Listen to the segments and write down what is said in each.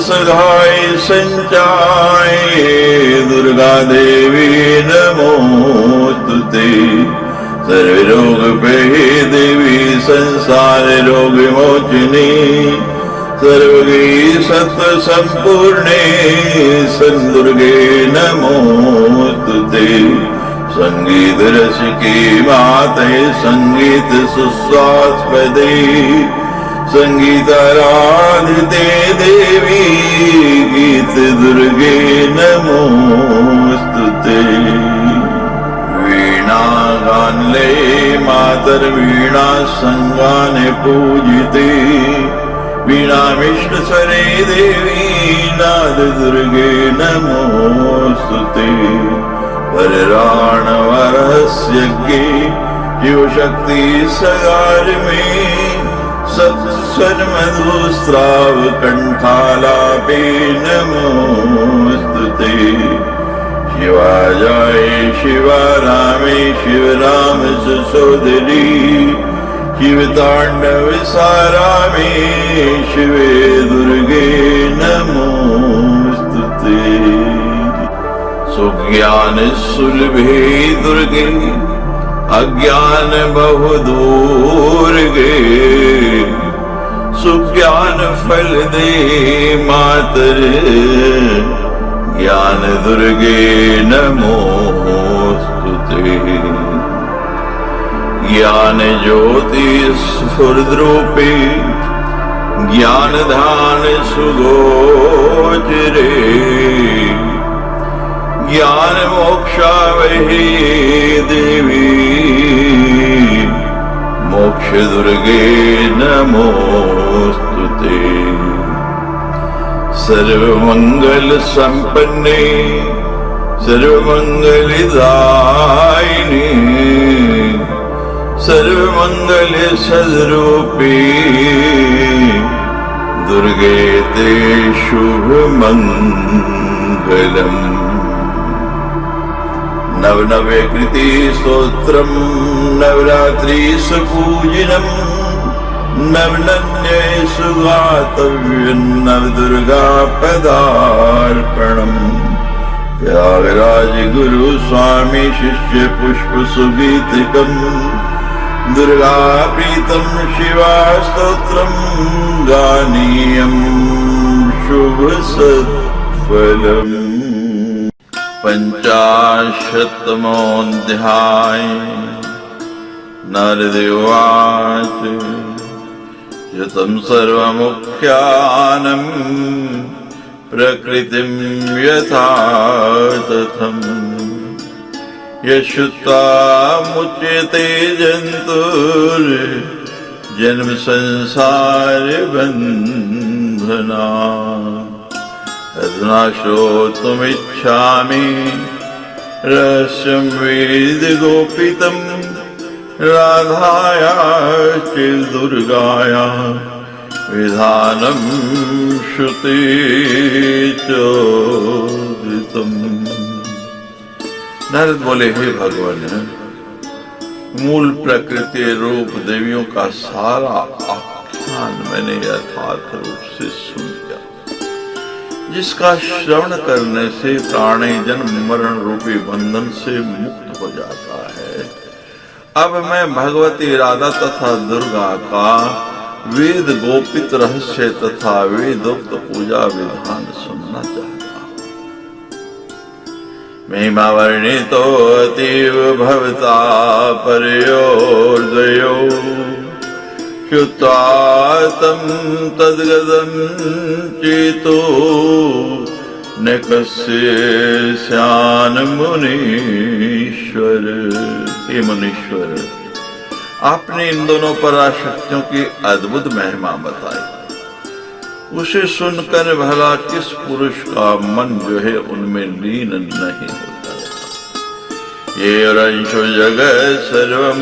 सघाय संचाय दुर्गा देवी नमोस्तुते। सर्वरोग भये देवी संसार रोग विमोचिनी। सर्वगी सत्व संपूर्णे संदुर्गे नमोस्तुते। संगीत रसिके माते संगीत सुस्वास्पदे। संगीताराधिते देवी गीत दुर्गे नमोस्तुते। वीणा गानले मातर वीणा संगाने पूजिते। वीणा विष्णु स्वरे देवी नाद दुर्गे नमोस्तुते। वरराणवरहस्यज्ञे शिव शक्ति सगार में सत्स्वर मधुस्राव कंठालापे नमोस्तुते। शिवाजाय शिवारामे शिवराम सुसोदरी। शिव तांडव सारामे शिवे दुर्गे नमोस्तुते। सुज्ञान सुलभे दुर्गे अज्ञान बहु दूर गे। सुज्ञान फल दे मातर ज्ञान दुर्गे नमोस्तुते। ज्ञान ज्योति स्फुरद्रूपे ज्ञान धान सुगोचरे। ज्ञान मोक्षावहे देवी मोक्ष दुर्गे नमोस्तुते। सर्वमंगल संपन्ने सर्वमंगलदायिनी। सर्वमंगल सद्रूपी दुर्गे ते शुभ मंगलम्। नवनवे कृति स्तोत्रम नवरात्रि सुपूजनम। नवनन्ये सुगातव्यं नवदुर्गा पदार्पणम्। त्यागराज गुरु स्वामी शिष्य पुष्प सुगीतिकम्। दुर्गा प्रीतम शिवा स्तोत्रम गानीयम् शुभ सत्फलम्। पंचाशत्तमोऽध्याय। नारद उवाच यतं सर्वमुख्यानं प्रकृतिं यथा तथं। यश्रुत्वा मुच्यते जन्तुर्जन्म संसार बन्धनात्। अधुना श्रोतुमिच्छामि रहस्यं वेद गोपितं। राधायाश्च दुर्गाया विधानं श्रुते चोदितम्। नारद बोले, हे भगवान, मूल प्रकृति रूप देवियों का सारा आख्यान मैंने यथार्थ रूप से सुन लिया, जिसका श्रवण करने से प्राणी जन्म मरण रूपी बंधन से मुक्त हो जाता है। अब मैं भगवती राधा तथा दुर्गा का वेद गोपित रहस्य तथा वेदोक्त पूजा विधान सुनना चाहता हूँ। महिमा वर्णितो अतीव भवता परयोर्दयो। श्रुत्वा तं तद्गतं चेतो न कस्यान मुनीश्वर। हे मुनीश्वर, आपने इन दोनों पराशक्तियों की अद्भुत महिमा बताई, उसे सुनकर भला किस पुरुष का मन जो है उनमें लीन नहीं होता। ये रंशो जगत सर्वम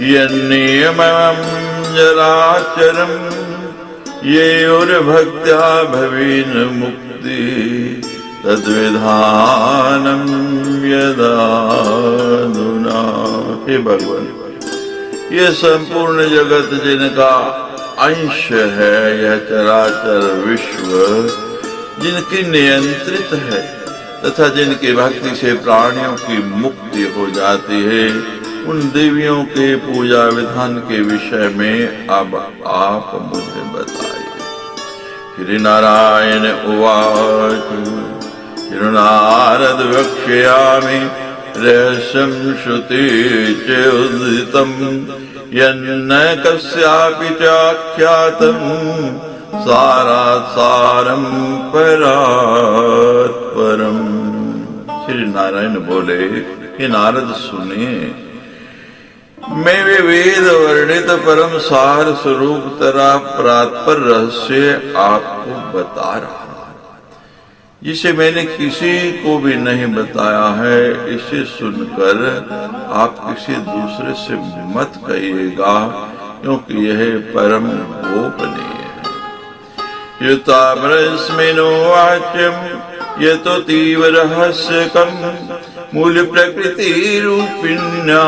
यन्नियमं जराचरम। ये और भक्त्या भवेन मुक्ति तद्विधानम यदाधुना। हे भगवान, ये संपूर्ण जगत जिनका अंश है यह चराचर विश्व, जिनकी नियंत्रित है तथा जिनकी भक्ति से प्राणियों की मुक्ति हो जाती है, उन देवियों के पूजा विधान के विषय में अब आप मुझे बताइए। श्री नारायण उवाच नारद वक्ष्यामि रहस्यं श्रुति च उदितं यन्न कस्यापि चाख्यातं सारात् सारं परात् परम्। श्री नारायण बोले, हे नारद सुनिए, मैं वे वेद वर्णित परम सार स्वरूप तथा परात्पर रहस्य आपको बता रहा हूं, जिसे मैंने किसी को भी नहीं बताया है। इसे सुनकर आप किसी दूसरे से मत कहिएगा, क्योंकि यह परम गोपनीय है। युतामरस्मिनो वाच्यम यतो तीव्र रहस्यकम मूल प्रकृति रूपिण्या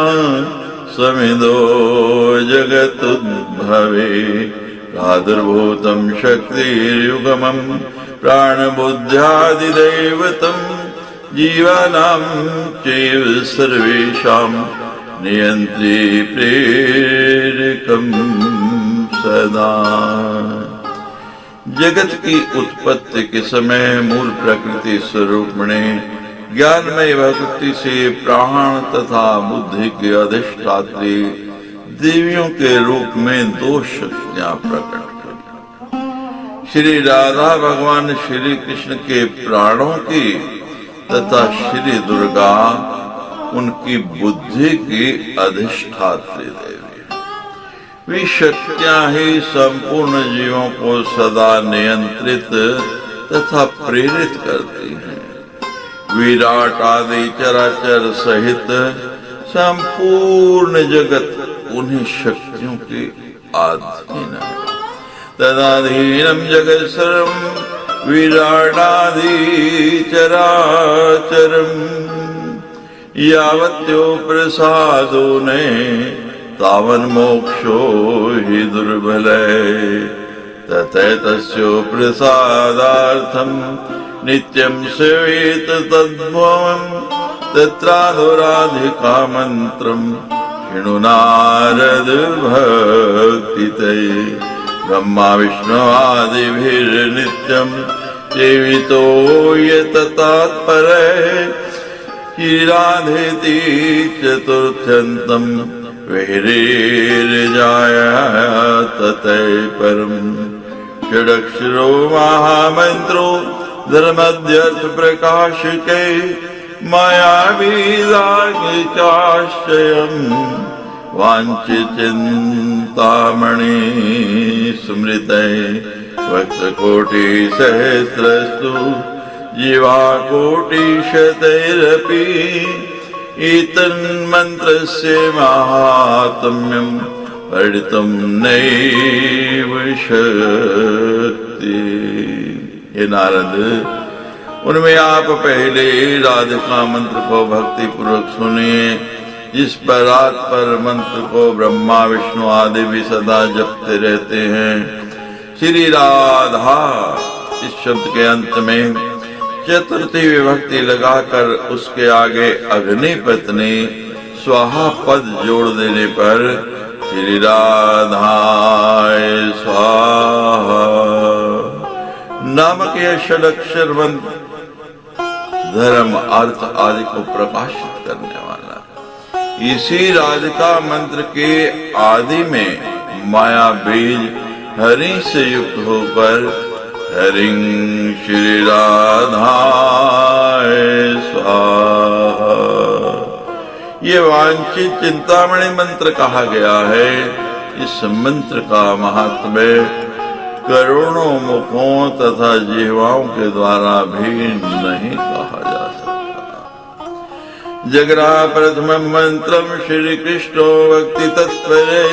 समिदो जगतुद्भवे प्रादुर्भूतं शक्तिर्युगमं प्राणबुद्ध्यादिदैवतं जीवानां चैव सर्वेषां नियन्त्री प्रेरकं सदा। जगत की उत्पत्ति के समय मूल प्रकृति स्वरूप में ज्ञानमय भक्ति से प्राण तथा बुद्धि के अधिष्ठात्री देवियों के रूप में दो शक्तियां प्रकट हुई। श्री राधा भगवान श्री कृष्ण के प्राणों की तथा श्री दुर्गा उनकी बुद्धि की अधिष्ठात्री देवी। वे शक्तियां ही संपूर्ण जीवों को सदा नियंत्रित तथा प्रेरित करती हैं। विराट आदि चराचर सहित संपूर्ण जगत उन्हीं शक्तियों के अधीन है। तदाधीनम जगत सर्वं विराटादि चराचरम यावत्यो प्रसादो ने तावन मोक्षो हि दुर्बले ततैतस्यो प्रसादार्थम नित्यं सेवेत तद्भवं तत्राधुराधिका मंत्रं शृणु नारद भक्तिते ब्रह्मा विष्णु आदिभिर्नित्यं सेवितो यततात्परे राधेति चतुर्थ्यन्तं वैरेर्जाय ततः परम्। षडक्षरो महामंत्रो धर्मध्यर्थ प्रकाशिके मायावी चाश्रयम् वाञ्छित चिन्तामणि स्मृते भक्तकोटि सहस्रस्तु जीवा कोटि शतैरपि एतन्मन्त्रस्य माहात्म्यं पठितुं नैव शक्ति। हे नारद, उनमें आप पहले राधिका मंत्र को भक्ति पूर्वक सुनिए, जिस परात्पर मंत्र को ब्रह्मा विष्णु आदि भी सदा जपते रहते हैं। श्री राधा इस शब्द के अंत में चतुर्थी विभक्ति लगाकर उसके आगे अग्नि पत्नी स्वाहा पद जोड़ देने पर श्री राधाय स्वाहा नामक यह षडक्षर मंत्र धर्म अर्थ आदि को प्रकाशित करने वाला। इसी राधिका मंत्र के आदि में माया बीज हरि से युक्त होकर हरिं श्री राधाय स्वाहा ये वांछित चिंतामणि मंत्र कहा गया है। इस मंत्र का महात्म्य करोड़ों मुखों तथा जीवाओं के द्वारा भी नहीं कहा जा सकता। जगरा प्रथम मंत्रम श्री कृष्णो भक्ति तत्परे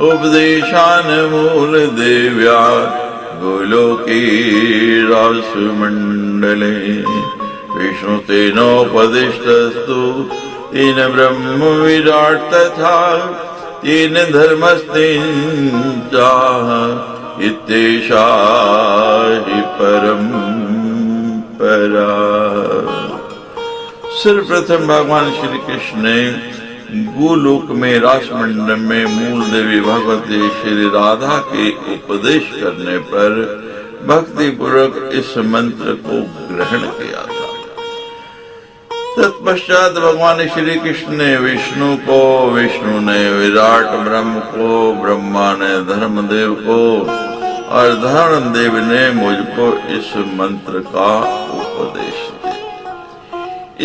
उपदेशान मूल देव्या गोलोकी रासुमंडले विष्णु तेनोपदिष्टस्तु तेन ब्रह्म विराट तथा तेन धर्मस्तेन चाह इत्येषा हि परंपरा। सर्वप्रथम भगवान श्री कृष्ण ने गोलोक में रासमंडल में मूल देवी भगवती श्री राधा के उपदेश करने पर भक्ति पूर्वक इस मंत्र को ग्रहण किया था। तत्पश्चात भगवान श्री कृष्ण ने विष्णु को, विष्णु ने विराट ब्रह्म को, ब्रह्मा ने धर्मदेव को और धर्मदेव ने मुझको इस मंत्र का उपदेश दिया।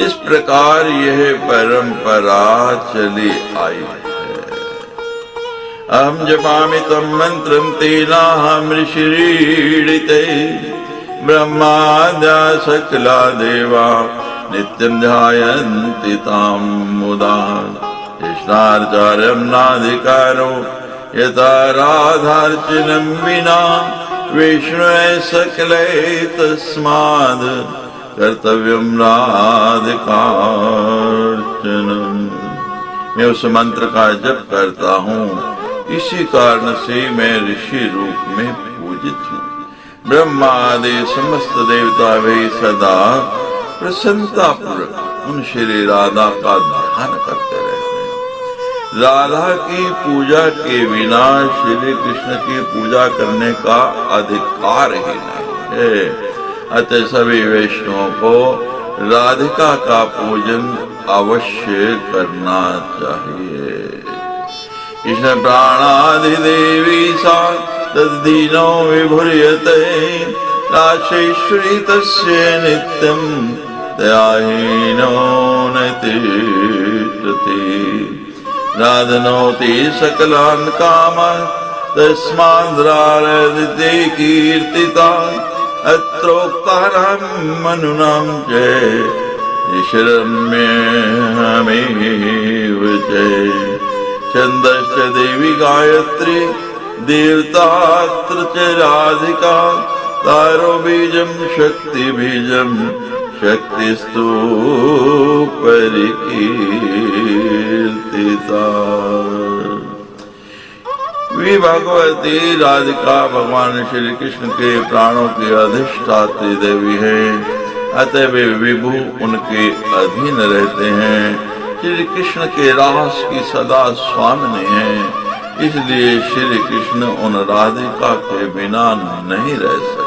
इस प्रकार यह परंपरा चली आई है। अहम जपामि तम मंत्रम तेनाहम ऋषिरीडिते ब्रह्माद्या सकला देवा नित्यं ध्यायन्ति तां मुदा। कृष्णार्चार्यं नाधिकारो यथा राधार्चनं विना विष्णुवे सकले तस्माद् कर्तव्यं राधिकार्चनम्। मैं उस मंत्र का जप करता हूँ, इसी कारण से मैं ऋषि रूप में पूजित हूँ। ब्रह्मा आदि समस्त देवता भी सदा प्रसन्नता पूर्वक उन श्री राधा का ध्यान करते रहते हैं। राधा की पूजा के बिना श्री कृष्ण की पूजा करने का अधिकार ही नहीं है। अतः सभी वैष्णवों को राधिका का पूजन अवश्य करना चाहिए। कृष्ण प्राणाधिदेवी सा तद्दीनो विभुर्यते राशेश्वरी तस्य नित्यं दयाहीनो न तिष्ठति। राधनोति सकलान् कामान् तस्माद्रारदिते कीर्तिता। अत्रोक्तानां मनुनां च ईश्वरम्यहमेव च। छन्दश्च देवी गायत्री देवतात्र च राधिका। तारो बीजं शक्ति बीजं शक्तिस्तु परिकीर्तिता। वे भगवती राधिका भगवान श्री कृष्ण के प्राणों की अधिष्ठात्री देवी है। अतः वे विभु उनके अधीन रहते हैं। श्री कृष्ण के रास की सदा स्वामिनी है, इसलिए श्री कृष्ण उन राधिका के बिना नहीं रह सकते।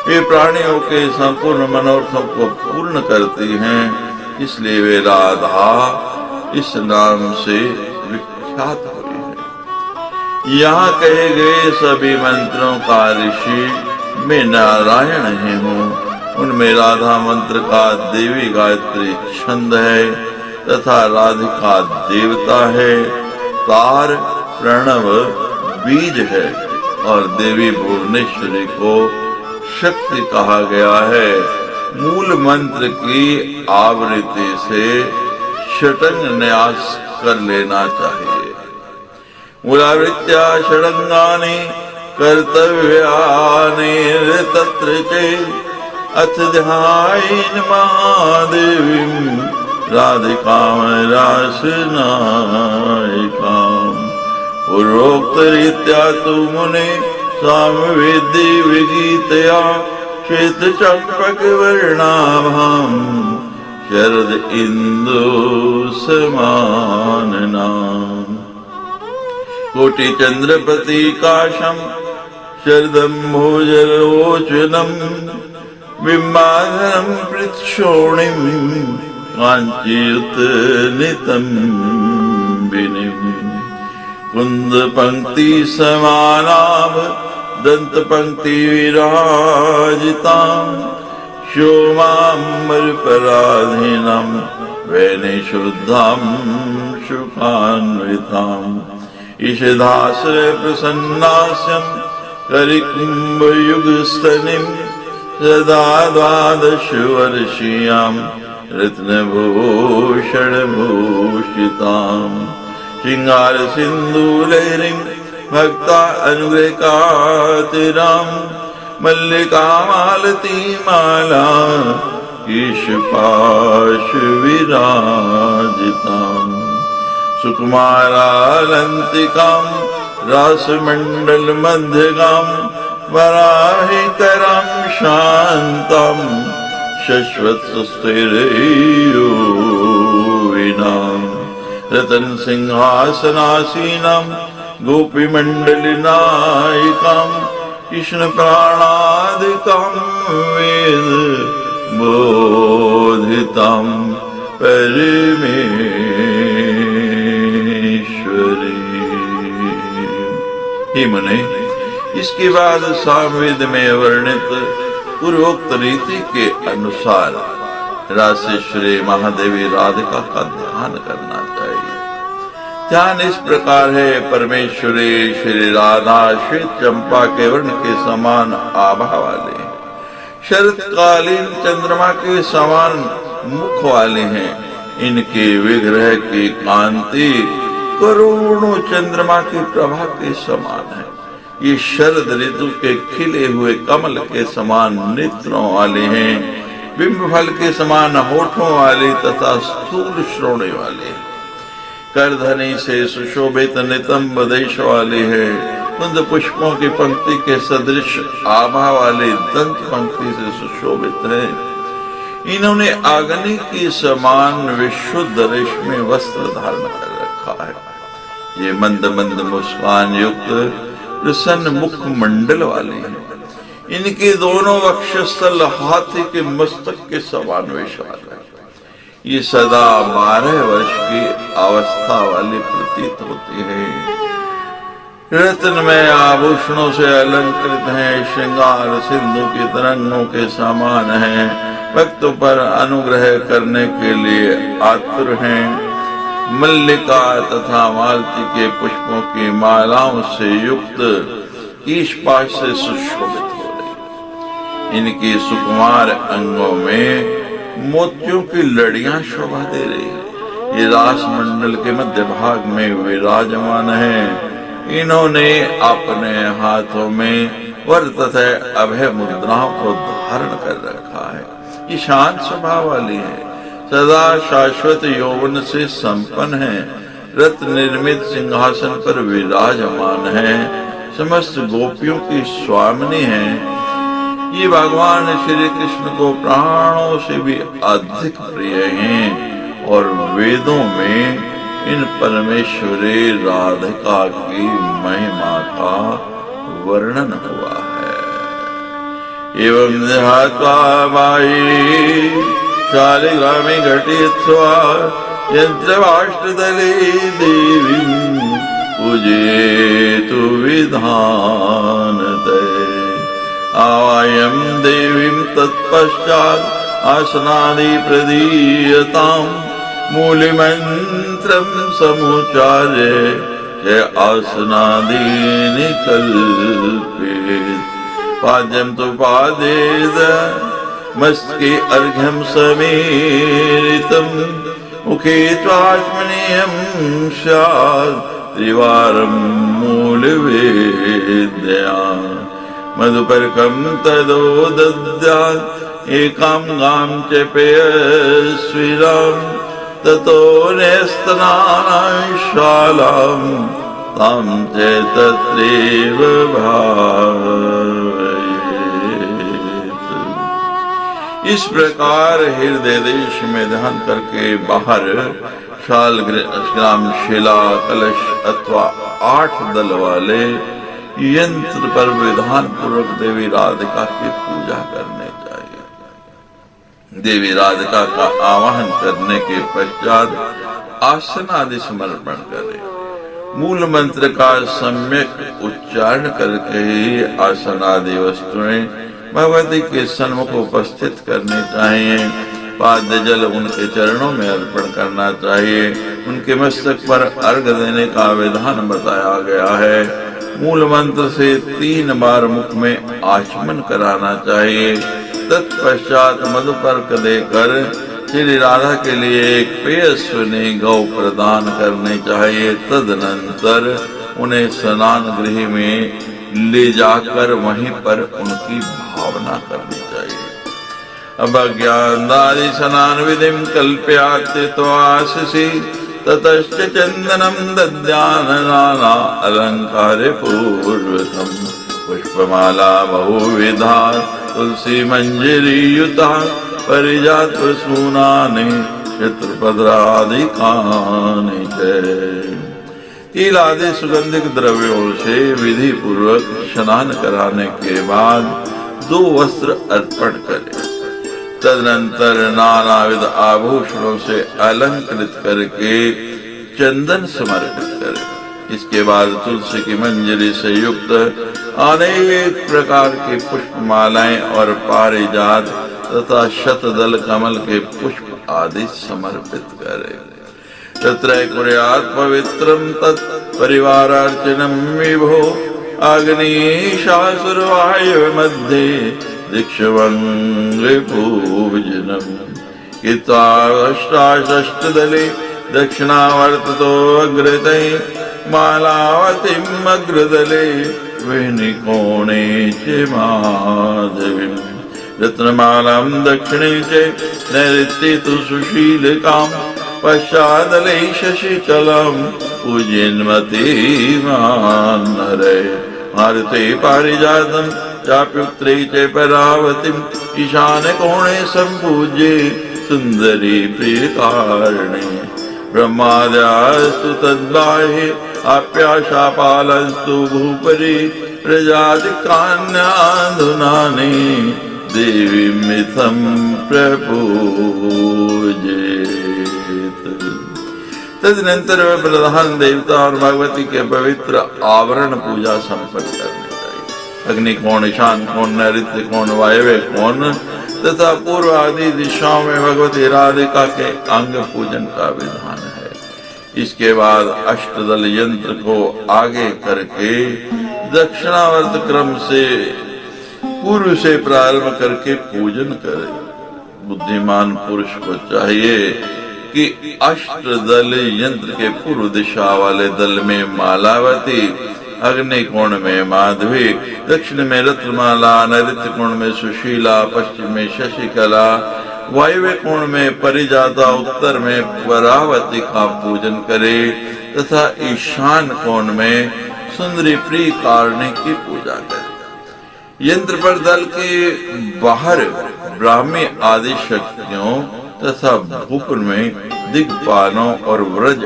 वे प्राणियों के संपूर्ण मनोरथों को पूर्ण करती हैं, इसलिए वे राधा इस नाम से विख्यात हुई है। यहाँ कहे गए सभी मंत्रों का ऋषि मैं नारायण ही हूँ। उनमें राधा मंत्र का देवी गायत्री छंद है तथा राधिका देवता है। तार प्रणव बीज है और देवी भुवनेश्वरी को शक्ति कहा गया है। मूल मंत्र की आवृत्ति से षटंग न्यास कर लेना चाहिए। मूलावृत्त्या षडंगानि कर्तव्यानि तत्र चेत् अथ ध्यायेन महादेवीं राधिकां रासनायिकां। पूर्वोक्तरीत्या तु मुने सामवेदी विगीतया श्वेतचम्पकवर्णाभां शरद इंदु समाननाम्। कोटिचन्द्रप्रतीकाशं शरदम्भोजलोचनं बिम्बाधरं पृच्छोणिं काञ्चीयुतनितम्बिनीं। कुन्दपङ्क्ति समानाभ दन्तपङ्क्ति विराजितां शोमाम्बरपराधीनां वैनिशुद्धां सुखान्विताम्। ईषदाश्रय प्रसन्नास्यं करिकुम्भयुगस्तनिं सदा द्वादशवर्षीयां रत्नभूषणभूषितां। शृङ्गारसिन्धूलहरीं भक्ता अनुग्रहकातिरां मल्लिकामालतीमाला केशपाशविराजितां। सुकुमारालंतिकां रासमंडल मध्यगां वराहिकरां शान्तां शश्वत्स्थिरयोगिनां रतन सिंहासनासीनां गोपीमण्डलनायिकां कृष्ण प्राणादिकां वेद बोधितां परमेश्वरी। हे मुने, इसके बाद सामवेद में वर्णित पूर्वोक्त रीति के अनुसार रासेश्वरी महादेवी राधिका का ध्यान करना चाहिए। ध्यान इस प्रकार है, परमेश्वरी श्री राधा श्वेत चंपा के वर्ण के समान आभा वाले हैं, शरतकालीन चंद्रमा के समान मुख वाले हैं। इनके विग्रह की कांति करोड़ों चंद्रमा की प्रभा के समान है। ये शरद ऋतु के खिले हुए कमल के समान नेत्रों वाले हैं, बिंब फल के समान होठों वाले तथा स्थूल श्रोणे वाले हैं, करधनी से सुशोभित नितंब देश वाले हैं, कुंद पुष्पों की पंक्ति के सदृश आभा वाले दंत पंक्ति से सुशोभित हैं। इन्होंने आग्नि की समान विशुद्ध रेशमी वस्त्र धारण कर रखा है। ये मंद मंद मुस्कान युक्त प्रसन्न मुख मंडल वाले हैं। इनके दोनों वक्षस्थल हाथी के मस्तक के समान विशाल है। ये सदा 12 वर्ष की अवस्था वाली प्रतीत होती है। रत्नमय आभूषणों से अलंकृत हैं, श्रृंगार सिंधु की तरंगों के समान हैं, भक्तों पर अनुग्रह करने के लिए आतुर हैं। मल्लिका तथा मालती के पुष्पों की मालाओं से युक्त ईशपाश से सुशोभित हो रही। इनकी सुकुमार अंगों में मोतियों की लड़ियां शोभा दे रही। ये रास मंडल के मध्य भाग में विराजमान हैं। इन्होंने अपने हाथों में वर तथा अभय मुद्राओं को धारण कर रखा है। ये शांत स्वभाव वाली है, सदा शाश्वत यौवन से संपन्न है, रत्न निर्मित सिंहासन पर विराजमान है, समस्त गोपियों की स्वामिनी है। ये भगवान श्री कृष्ण को प्राणों से भी अधिक प्रिय हैं और वेदों में इन परमेश्वरी राधिका की महिमा का वर्णन हुआ है। एवं ध्यात्वा बाई शालिग्रामे घटित्वा यन्त्रवाष्टदले देवीं पूजयतु विधानतये। आवायं देवीं तत्पश्चात् आसनादि प्रदीयतां मूलमन्त्रं समुच्चार्य जय आसनादीनि कल्पेत्। पाद्यं तु पादेद मस्तके अर्घ्यं समेरितं मुखे त्वाचमनीयं स्यात् त्रिवारं मूलवेद्या। मधुपर्कं तदोदद्यात् एकां गां च पेयस्विरां ततो नेस्तनाशालां तां च तत्रैव भावयेत्। इस प्रकार हृदय देश में ध्यान करके बाहर शालग्राम शिला कलश अथवा 8 दल वाले यंत्र पर विधान पूर्वक देवी राधिका की पूजा करने चाहिए। देवी राधिका का आवाहन करने के पश्चात आसन आदि समर्पण करें। मूल मंत्र का सम्यक उच्चारण करके ही आसन आदि वस्तुएं भगवती के सन्मुख उपस्थित करनी चाहिए। पाद्य जल उनके चरणों में अर्पण करना चाहिए। उनके मस्तक पर अर्घ देने का विधान बताया गया है। मूल मंत्र से 3 बार मुख में आचमन कराना चाहिए। तत्पश्चात मधुपर्क देकर श्री राधा के लिए एक पेयस्विनी गौ प्रदान करनी चाहिए। तदनंतर उन्हें स्नान गृह में ले जाकर वहीं पर उनकी भावना करनी चाहिए। अब अज्ञानादि स्नान विधिं कल्पयात्य तो आशिषि ततश्च चंदनम दद्यान नाना अलंकारे पूर्वकम पुष्पमाला बहुविधा तुलसी मंजरी युता परिजात सूनानि चित्रपद्रादिकानि च। तिल आदि सुगंधित द्रव्यों से विधि पूर्वक स्नान कराने के बाद 2 वस्त्र अर्पण करें। तदनंतर नानाविध आभूषणों से अलंकृत करके चंदन समर्पित करें। इसके बाद तुलसी की मंजरी से युक्त अनेक प्रकार के पुष्पमालाएं और पारिजात तथा शतदल कमल के पुष्प आदि समर्पित करें। तत्र कुर्यात् पवित्रं तत् परिवारार्चनं विभो अग्निशासुरवायव मध्ये दीक्षवङ्गपूजनम् कित्वा अष्टादले दक्षिणावर्ततो अग्रते मालावतीम् अग्रदले वेणुकोणे च माधवीम् रत्नमालां दक्षिणे च नैऋत्ये तु सुशीलकाम् पश्चादले शशिकलां पूजयन्मतीमान्नरे मारुते पारिजातं चाप्युत्तरे च परावतीम् ईशानकोणे सम्पूज्ये सुन्दरी प्रियकारिणे ब्रह्माद्यास्तु तद्बाह्ये आप्याशापालस्तु भूपरि प्रजातिकान्याधुनानि देवीमिथं प्रपूजेत। तदनंतर वह प्रधान देवता और भगवती के पवित्र आवरण पूजा संपन्न करनी चाहिए। अग्निकोण, ईशान कोण, नैऋत्य कोण, वायव्य कोण तथा पूर्व आदि दिशाओं में भगवती राधिका के अंग पूजन का विधान है। इसके बाद अष्टदल यंत्र को आगे करके दक्षिणावर्त क्रम से पूर्व से प्रारंभ करके पूजन करें। बुद्धिमान पुरुष को चाहिए कि अष्टदल यंत्र के पूर्व दिशा वाले दल में मालावती, अग्नि कोण में माधवी, दक्षिण में रत्नमाला, नैऋत्य कोण में सुशीला, पश्चिम में शशिकला, वायव्य कोण में परिजाता, उत्तर में परावती का पूजन करे तथा ईशान कोण में सुंदरी प्रियकारिणी की पूजा करे। यंत्र पर दल के बाहर ब्राह्मी आदि शक्तियों तथा भूपुर में दिग्पालों और व्रज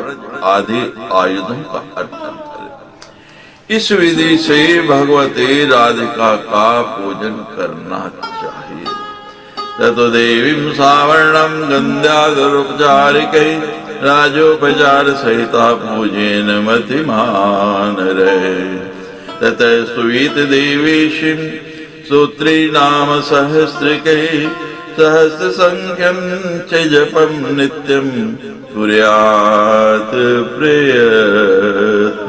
आदि आयुधों का अर्पण करें। इस विधि से भगवती राधिका का पूजन करना चाहिए। ततो देवीं सावर्णं गन्ध्यादुपचारिकै राजोपचार सहिता पूजेन मतिमान रहे। ततः सुवीत देवीशिं सूत्री नाम सहस्रिकै सहस्र संख्यं च जपं नित्यं कुर्यात् प्रयत्नतः।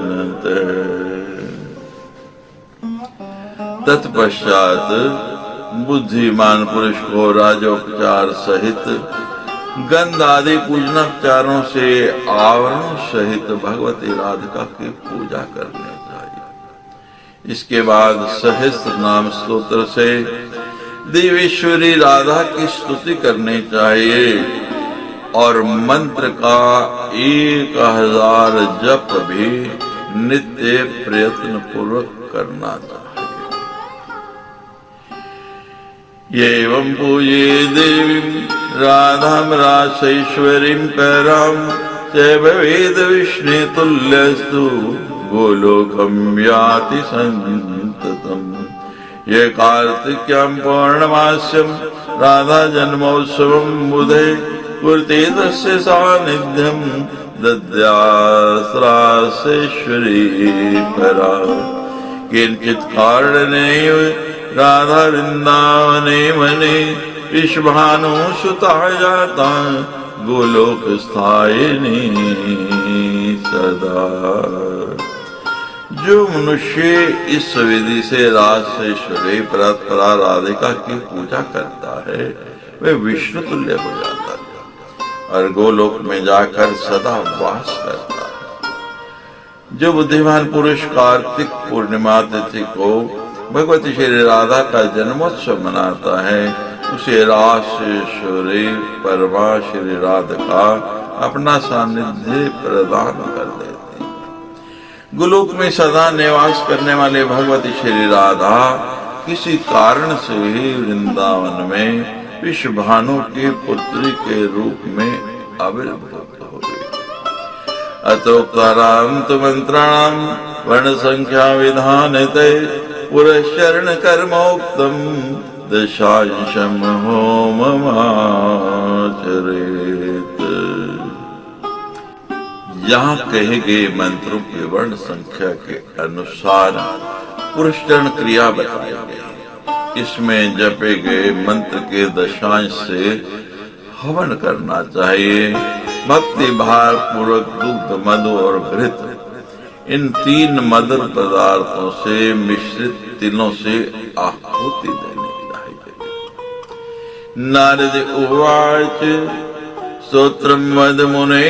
तत्पश्चात बुद्धिमान पुरुष को राजोपचार सहित गंध आदि पूजनोपचारों से आवरणों सहित भगवती राधिका की पूजा करनी चाहिए। इसके बाद सहस्त्र नाम स्तोत्र से देवेश्वरी राधा की स्तुति करनी चाहिए और मंत्र का 1000 जप भी नित्य प्रयत्न पूर्वक करना चाहिए। एवं पूजे देवीं राधां रासैश्वरीं परां च भवेद् विष्णु तुल्यस्तु गोलोकं याति सन्ततम्। ये कार्तिक्यां पौर्णमास्यं राधा जन्मोत्सवं बुधे कुर्ते तस्य सान्निध्यं दद्यात्रासेश्वरी परा। किंचित् कारणेनैव राधा वृंदावने मने विश्वभानु सुता जाता गोलोक स्थायिनी सदा। जो मनुष्य इस विधि से रासेश्वरी परा राधिका की पूजा करता है वह विष्णु तुल्य हो जाता है और गोलोक में जाकर सदा वास करता है। जो बुद्धिमान पुरुष कार्तिक पूर्णिमा तिथि को भगवती श्री राधा का जन्मोत्सव मनाता है उसे रासेश्वरी परमा श्री राधिका अपना सानिध्य प्रदान कर देती। गोलोक में सदा निवास करने वाले भगवती श्री राधा किसी कारण से ही वृंदावन में विश्वभानु के पुत्री के रूप में आविर्भूत हो गई। अतोक्तारांत मंत्राणाम वर्ण संख्या विधानते पुरश्चरण कर्मोक्तम दशांशम होममाचरेत। यहाँ कहे गए मंत्रों के वर्ण संख्या के अनुसार पुरस्चरण क्रिया बताई गई। इसमें जपे गए मंत्र के दशांश से हवन करना चाहिए। भक्ति भार पूर्वक दूध, मधु और घृत, इन 3 मधुर पदार्थों से मिश्रित तिलों से आहुति देनी चाहिए। नारद उवाच स्तोत्रम वद मुने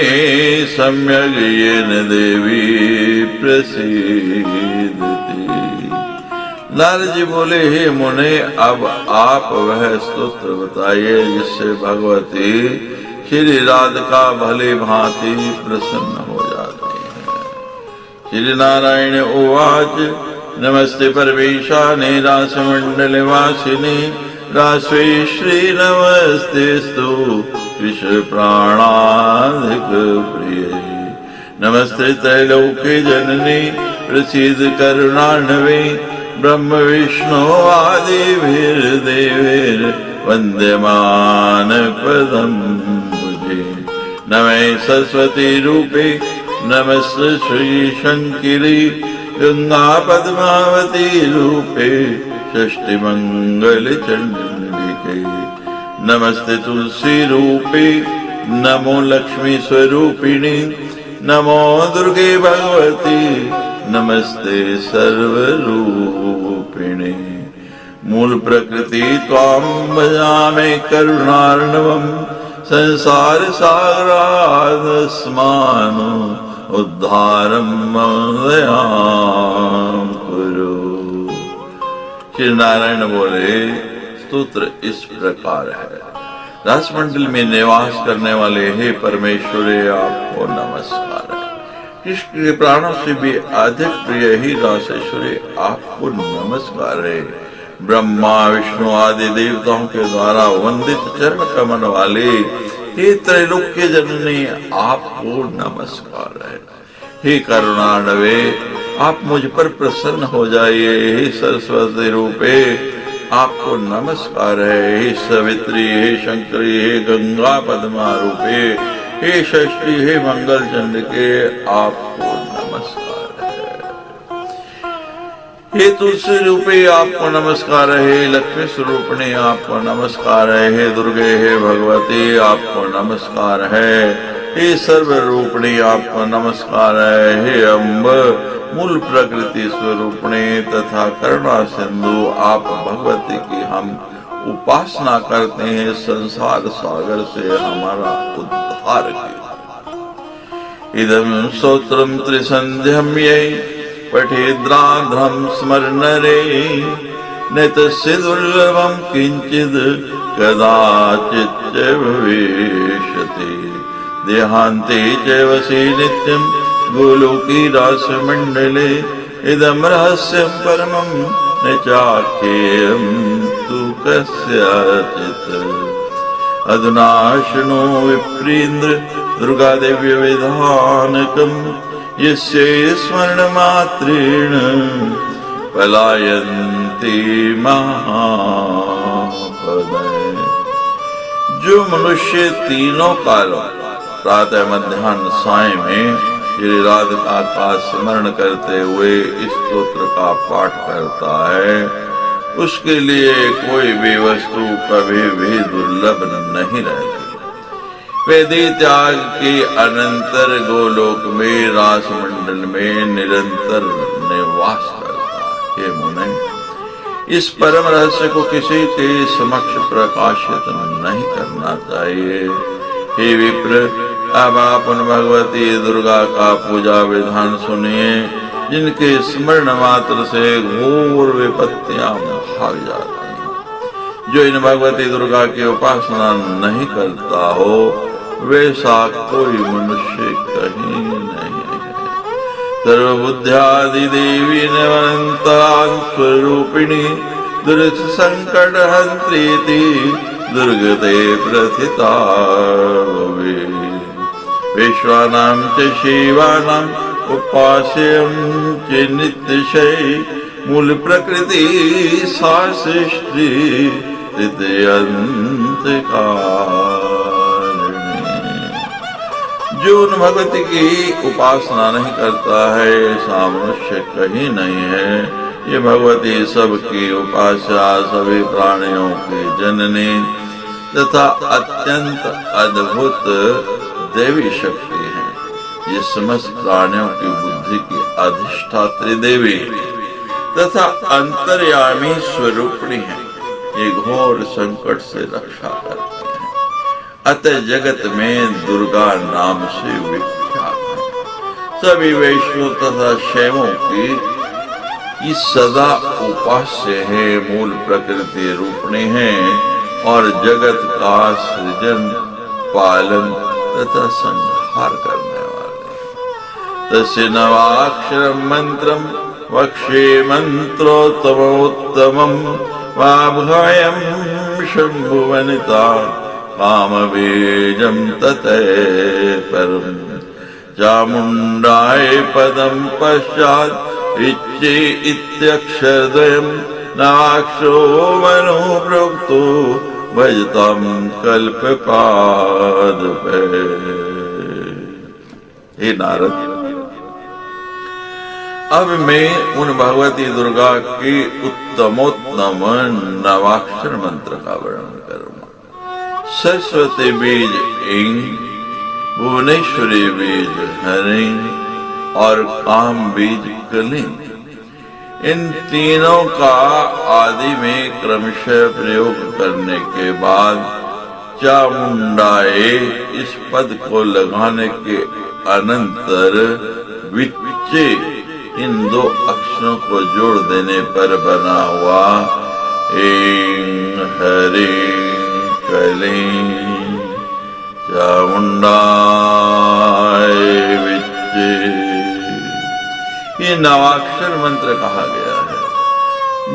सम्यग् येन देवी प्रसीदति। नारद जी बोले, हे मुने, अब आप वह स्तोत्र बताइए जिससे भगवती श्री राधिका भली भांति प्रसन्न हो जाती है। श्री नारायण उवाच नमस्ते परमेशाने रासमंडलवासिने रास्वे श्री नमस्तेस्तु विश्व प्राणाधिक प्रिय। नमस्ते त्रैलोक्य जननी प्रसीद करुणार्णवे ब्रह्म विष्णु आदिभिर्देवैर् वन्द्यमान पदं भुजे। नमः सरस्वती रूपे नमस्ते श्री शंकिरी गंगा पद्मावती रूपे षष्ठी मंगल चंडिके। नमस्ते तुलसी रूपे नमो लक्ष्मी स्वरूपिणी नमो दुर्गे भगवती नमस्ते सर्वरूपिणी। मूल प्रकृति त्वां भजामि करुणार्णवम् संसार सागरात् स्मानो उद्धारं दयां कुरु। श्री नारायण बोले, स्तोत्र इस प्रकार है। रासमंडल में निवास करने वाले हे परमेश्वरे, आपको नमस्कार है। कृष्ण के प्राणों से भी अधिक प्रिय ही रासेश्वरी, आपको नमस्कार है। ब्रह्मा विष्णु आदि देवताओं के द्वारा वंदित चरण कमल वाले हे त्रैलोक्य जननी, आपको नमस्कार है। हे करुणार्णवे, आप मुझ पर प्रसन्न हो जाइए। हे सरस्वती रूपे, आपको नमस्कार है। हे सवित्री, हे शंकरी, हे गंगा पद्मा रूपे, हे षष्ठी, हे मंगल चंडिके, आपको नमस्कार है। हे तुलसी रूपे, आपको नमस्कार है। हे लक्ष्मी स्वरूपिणी, आपको नमस्कार है। हे दुर्गे, हे भगवती, आपको नमस्कार है। हे सर्वरूपिणी, आपको नमस्कार है। हे अम्ब, मूल प्रकृति स्वरूपिणी तथा करुणा सिंधु, आप भगवती की हम उपासना करते हैं। संसार सागर से हमारा उद्धार कीजिए। इदं स्तोत्रं त्रिसंध्यं ये पठेद्राध्रं स्मरन्नरे न तस्य दुर्लभं किंचित् कदाचित् च भविष्यति। देहान्ते च वसि नित्यं गोलोकी रासमंडले इदं रहस्यं परमं न चाख्येयं तु कस्यचित्। अधुना शृणु विप्रेन्द्र दुर्गादेव्य विधानकं यस्य स्मरणमात्रेण पलायन्ति महापदय। जो मनुष्य तीनों कालों प्रातः मध्याह्न साय में श्री राधिका का स्मरण करते हुए इस स्तोत्र का पाठ करता है, उसके लिए कोई भी वस्तु कभी भी दुर्लभ नहीं रहती। वेदी त्याग के अनंतर गोलोक में रासमंडल में निरंतर निवास करता है। हे मुने, इस परम रहस्य को किसी के समक्ष प्रकाशित नहीं करना चाहिए। हे विप्र, अब आप उन भगवती दुर्गा का पूजा विधान सुनिए जिनके स्मरण मात्र से घोर विपत्तियां भाग जाती हैं। जो इन भगवती दुर्गा की उपासना नहीं करता हो वैसा कोई मनुष्य कहीं नहीं है। सर्वबुद्ध्यादि देवी निरंतरां स्वरूपिणी दुर्ग संकट हंत्रीति दुर्गते प्रथिता विश्वानां च शिवानां उपास्यं च नित्यशै मूल प्रकृति सा सृष्टि जो उन भगवती की उपासना नहीं करता है ऐसा मनुष्य कहीं नहीं है। ये भगवती सबकी उपास्या सभी प्राणियों की जननी तथा अत्यंत अद्भुत देवी शक्ति है। ये समस्त प्राणियों की बुद्धि की अधिष्ठात्री देवी तथा अंतर्यामी स्वरूपिणी है। ये घोर संकट से रक्षा करती है, अतः जगत में दुर्गा नाम से विख्यात है। सभी वैष्णव तथा शैवों की सदा उपास्य है, मूल प्रकृति रूपिणी है और जगत का सृजन पालन तथा संहार करने वाले। तस्य नवाक्षरम मंत्रम वक्षे मंत्रोत्तमोत्तमं वाभयं शंभुवनिता कामबीजं ततः चामुण्डाय पदं पश्चात् इच्चे इत्यक्षरद्वयं नाक्षरो मनो प्रोक्तो भजतां कल्पपादपे। हे नारद, अब मैं उन भगवती दुर्गा के उत्तमोत्तम नवाक्षर मंत्र का वर्णन करूंगा। सरस्वती बीज इंग, भुवनेश्वरी बीज हरिं और काम बीज कलिंग, इन तीनों का आदि में क्रमशः प्रयोग करने के बाद चामुंडाए इस पद को लगाने के अनंतर विच्चे इन दो अक्षरों को जोड़ देने पर बना हुआ ऐं हरिं कलिं चामुंडाय विच्चे, ये नवाक्षर मंत्र कहा गया है,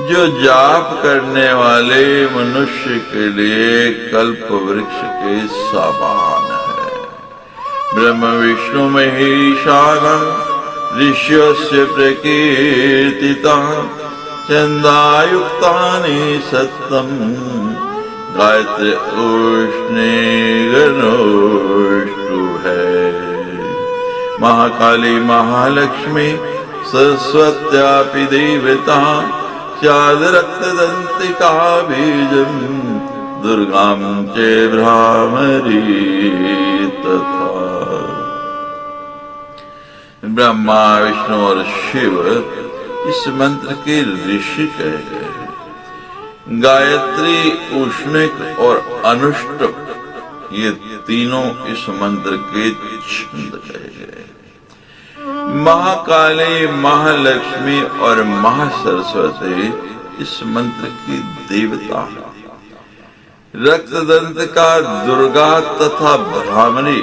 जो जाप करने वाले मनुष्य के लिए कल्प वृक्ष के समान है। ब्रह्म विष्णु महेशानं ऋष्यस्य प्रकीर्तिता छंदायुक्तानि सत्तम गायत्री उष्णे गणोष्टु है। महाकाली महालक्ष्मी सरस्वत्यापि देवता स्याद् रक्तदंतिका बीजं दुर्गां च भ्रामरी तथा। ब्रह्मा विष्णु और शिव इस मंत्र के ऋषि कहे गए हैं। गायत्री, उष्णिक और अनुष्टुप ये तीनों इस मंत्र के छंद कहे गए। महाकाली, महालक्ष्मी और महासरस्वती इस मंत्र की देवता है। रक्तदंत का दुर्गा तथा भ्रामरी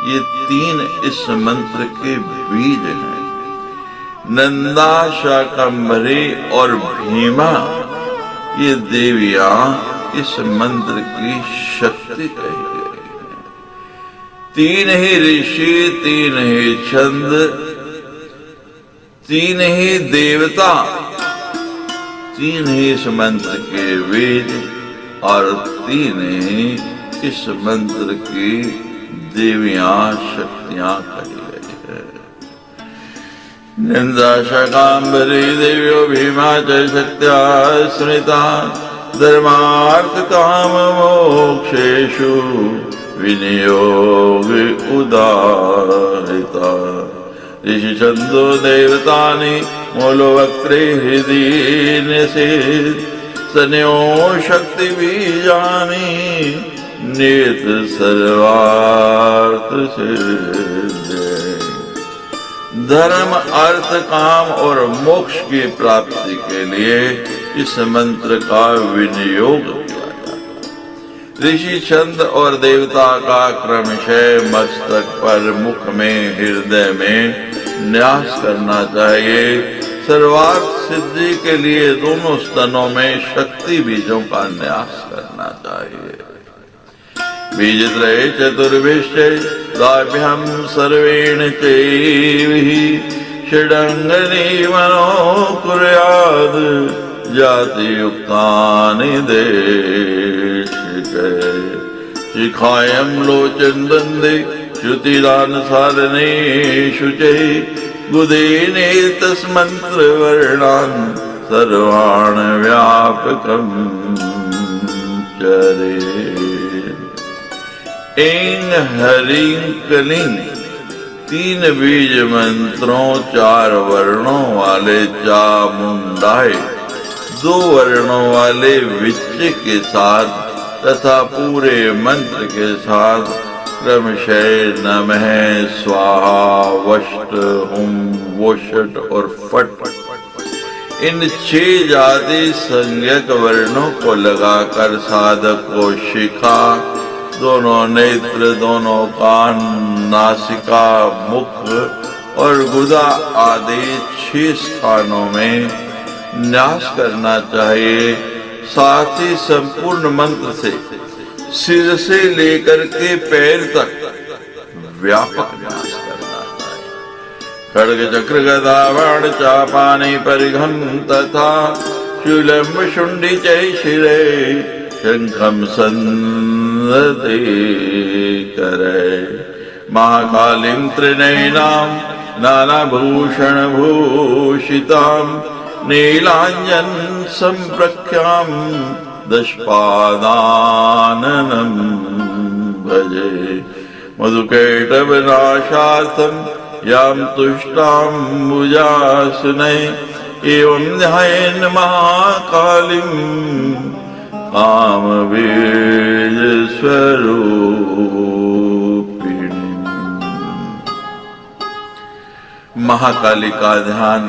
ये तीन इस मंत्र के बीज हैं। नंदा, शाकंभरी और भीमा ये देवियां इस मंत्र की शक्ति कही गई है। तीन ही ऋषि, तीन ही छंद, तीन ही देवता, तीन ही इस मंत्र के बीज और तीन ही इस मंत्र की देवियां शक्तियां कही गई है। निंदा शाकांबरी देव्यो भीमा च शक्त्या स्मृता धर्मार्थ काम मोक्षेषु विनियोग उदारिता। ऋषि छंदो देवतानि मूलो वक्त्रे हृदि निषेध सन्यो शक्ति बीजानि नियत सर्वार्थ सिद्धे। धर्म, अर्थ, काम और मोक्ष की प्राप्ति के लिए इस मंत्र का विनियोग किया जाता है। ऋषि छंद और देवता का क्रमशः मस्तक पर, मुख में, हृदय में न्यास करना चाहिए। सर्वार्थ सिद्धि के लिए दोनों स्तनों में शक्ति बीजों का न्यास करना चाहिए। बीजत्रये चतुर्भिश्च दाभ्याम सर्वेण चैविहि षडंगनी मनो कुर्याद जाति युक्तानि देशिके शिखायं लोचन दंदे श्रुतिदान सारणे शुचे गुदेने तस्मंत्र वर्णान सर्वाण व्यापकं चरे। ऐं हरिं क्लीं 3 बीज मंत्रों 4 वर्णों वाले चामुंडाए 2 वर्णों वाले विच्च के साथ तथा पूरे मंत्र के साथ क्रमशः नमः, स्वाहा, वष्ट, हुम, वोषट और फट इन 6 जाति संज्ञक वर्णों को लगाकर साधक को शिखा, दोनों नेत्र, दोनों कान, नासिका, मुख और गुदा आदि 6 स्थानों में न्यास करना चाहिए। साथ ही संपूर्ण मंत्र से सिर से लेकर के पैर तक व्यापक न्यास करना चाहिए। खड्ग चक्र गदा बाण चापानी परिघम तथा शूलम शुंडी चै शिरे शंखम संदते करे। महाकालीं त्रिनयनां नानाभूषण भूषितां नीलांजन संप्रख्यां दशपादाननं भजे। मधुकैटभनाशार्थं यां तुष्टां भुजासने एवं ध्यायेन महाकालीं कामबीज स्वरूपिणी। महाकाली का ध्यान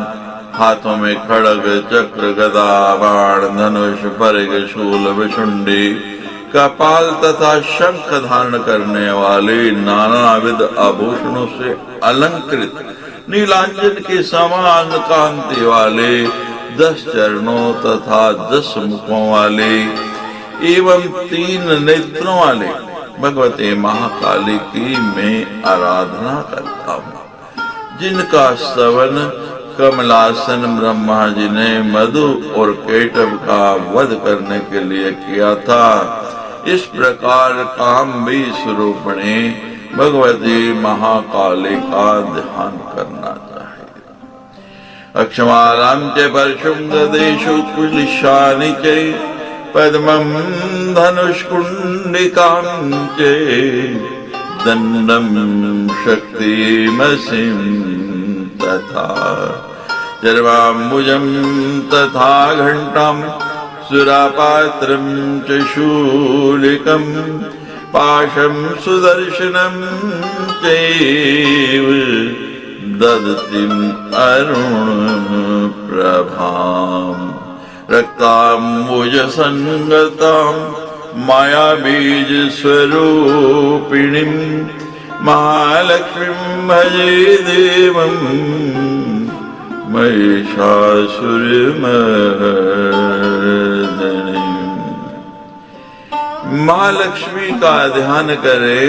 हाथों में खड्ग, चक्र, गदा, बाण, धनुष, परिघ, शूल, विशुंडी, कपाल तथा शंख धारण करने वाले नानाविध आभूषणों से अलंकृत नीलांजन के समान कांति वाले 10 चरणों तथा 10 मुखों वाले एवं 3 नेत्रों वाले भगवती महाकाली की मैं आराधना करता हूँ, जिनका स्तवन कमलासन ब्रह्मा जी ने मधु और केटव का वध करने के लिए किया था। इस प्रकार काम्बी स्वरूपिणी भगवती महाकाली का ध्यान करना चाहिए। अक्षमालां च परशुंगदेषु कुलिशानि च पद्मं धनुष्कुंडिकां च दंडं शक्तिमसिं तथा चर्वाम्बुजं तथा घंटां सुरापात्रं च शूलिकं पाशं सुदर्शनं चैव ददतिं अरुण प्रभां रक्ताम्बुज संगतां मायाबीज स्वरूपिणीं महालक्ष्मीं भजे देवं महिषासुरमर्दिनीं। महालक्ष्मी का ध्यान करे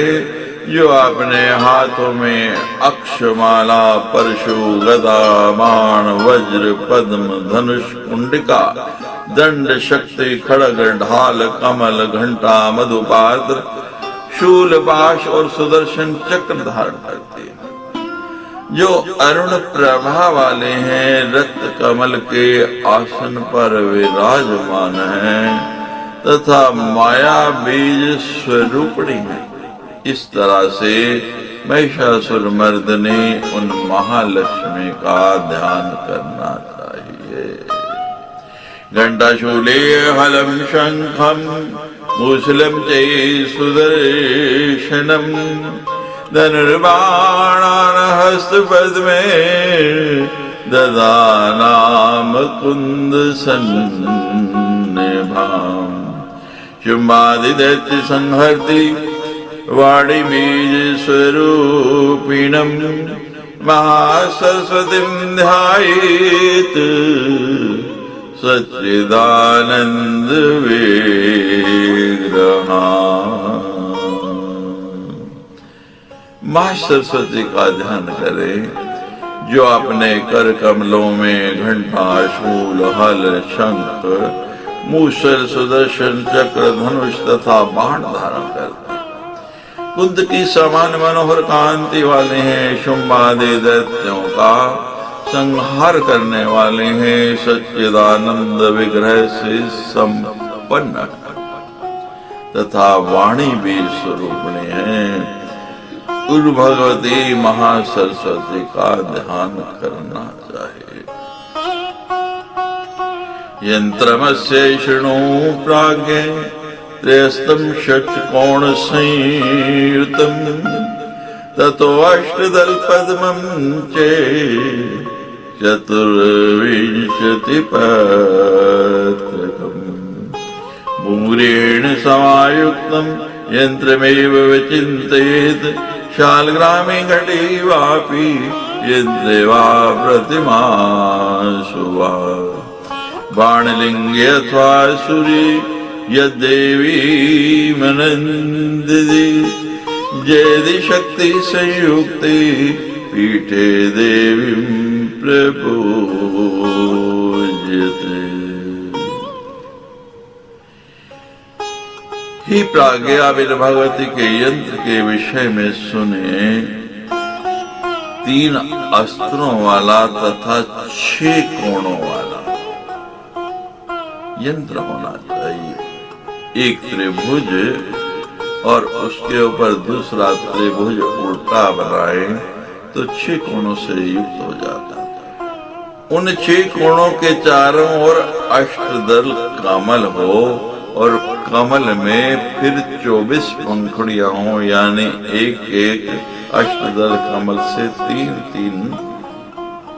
जो अपने हाथों में अक्षमाला, परशु, गदा, बाण, वज्र, पद्म, धनुष, कुंडिका, दंड, शक्ति, खड्ग, ढाल, कमल, घंटा, मधुपात्र, शूल, पाश और सुदर्शन चक्र धारण करती है। जो अरुण प्रभा वाले हैं, रक्त कमल के आसन पर विराजमान हैं तथा माया बीज स्वरूपिणी है। इस तरह से महिषासुर मर्दिनी उन महालक्ष्मी का ध्यान करना चाहिए। घंटाशूले हलं शंखं मूसलं च सुदर्शनं धनुर्बाणान् हस्तपद्मे ददानां कुन्दसन्निभाम् शुम्भादि दैत्य संहर्ति वाणी बीज स्वरूपिणम महासरस्वतीं ध्यायेत् सच्चिदानंद विग्रहाम्। मां सरस्वती का ध्यान करें जो अपने कर कमलों में घंटा, शूल, हल, शंख, मूसल, सुदर्शन चक्र, धनुष तथा बाण धारण करते, कुंद की समान मनोहर कांति वाले हैं, शुम्भादि दैत्यों का संहार करने वाले हैं, सच्चिदानंद विग्रह से संपन्न तथा वाणी भी स्वरूपिणी हैं। उन भगवती महासरस्वती का ध्यान करना चाहिए। यंत्रमस्य शृणु प्राज्ञ त्रयस्तं षट्कोण संयुतं ततो अष्टदल पद्मं चे चतुर्विंशति पत्रकम् मूरेण समायुक्तं यंत्रमेव विचिन्तयेत् शालग्रामे घटे वापि यंत्रे वा प्रतिमासु वा बाणलिंगे अथवा सूर्ये यद्देवी मनन्दिति जयति शक्ति संयुक्ते पीठे देवीं प्रपूज्यते। ही प्राज्ञाविद भगवती के यंत्र के विषय में सुने। 3 अस्त्रों वाला तथा 6 कोणों वाला यंत्र होना चाहिए। एक त्रिभुज और उसके ऊपर दूसरा त्रिभुज उल्टा बनाए तो 6 कोणों से युक्त हो जाता। उन 6 कोणों के चारों ओर अष्टदल कमल हो और कमल में फिर 24 पंखुड़ियां हो, यानी एक एक अष्टदल कमल से 3-3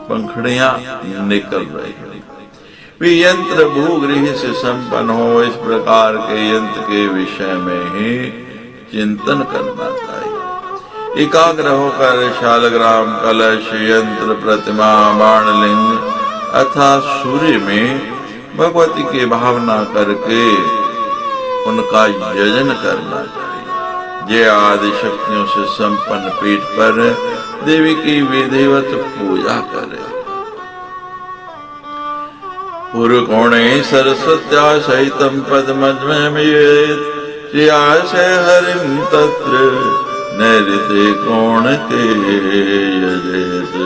पंखुड़ियां निकल रही है। वे यंत्र भूगृह से संपन्न हो। इस प्रकार के यंत्र के विषय में ही चिंतन करना चाहिए। एकाग्र होकर शालग्राम, कलश, यंत्र, प्रतिमा, बाणलिंग अथा सूर्य में भगवती की भावना करके उनका यजन करना चाहिए। जय आदि शक्तियों से संपन्न पीठ पर देवी की विधिवत पूजा करें। पूर्व कोणे सरस्वत्या सहितं पद्मध्वमेत् श्रियाशय हरिं तत्र नैऋते कोण के यजेत्